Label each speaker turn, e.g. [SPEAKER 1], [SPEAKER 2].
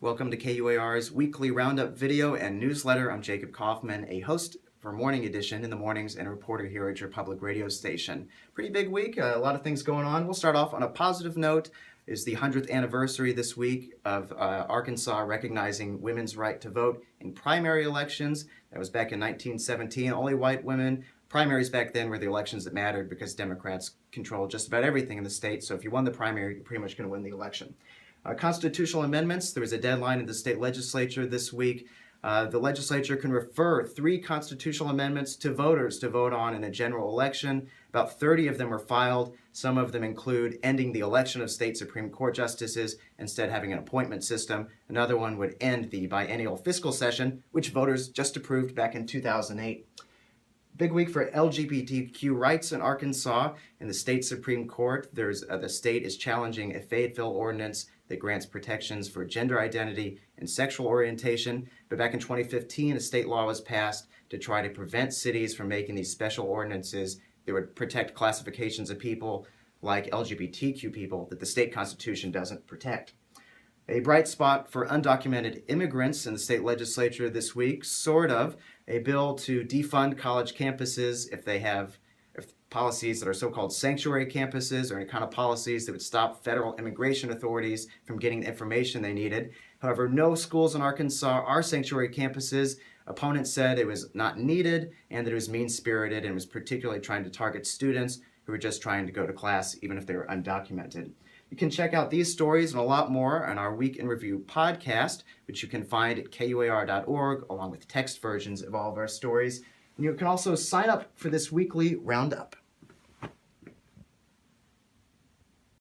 [SPEAKER 1] Welcome to KUAR's weekly Roundup video and newsletter. I'm Jacob Kauffman, a host for Morning Edition in the mornings and a reporter here at your public radio station. Pretty big week, a lot of things going on. We'll start off on a positive note. It's the 100th anniversary this week of Arkansas recognizing women's right to vote in primary elections. That was back in 1917. Only white women. Primaries back then were the elections that mattered because Democrats controlled just about everything in the state. So if you won the primary, you're pretty much going to win the election. Constitutional amendments. There was a deadline in the state legislature this week. The legislature can refer 3 constitutional amendments to voters to vote on in a general election. About 30 of them were filed. Some of them include ending the election of state Supreme Court justices, instead having an appointment system. Another one would end the biennial fiscal session, which voters just approved back in 2008. Big week for LGBTQ rights in Arkansas. In the state Supreme Court, the state is challenging a Fayetteville ordinance that grants protections for gender identity and sexual orientation. But back in 2015, a state law was passed to try to prevent cities from making these special ordinances that would protect classifications of people like LGBTQ people that the state constitution doesn't protect. A bright spot for undocumented immigrants in the state legislature this week, sort of. A bill to defund college campuses if they have policies that are so-called sanctuary campuses or any kind of policies that would stop federal immigration authorities from getting the information they needed. However, no schools in Arkansas are sanctuary campuses. Opponents said it was not needed and that it was mean-spirited and was particularly trying to target students who were just trying to go to class even if they were undocumented. You can check out these stories and a lot more on our Week in Review podcast, which you can find at KUAR.org, along with text versions of all of our stories. And you can also sign up for this weekly Roundup.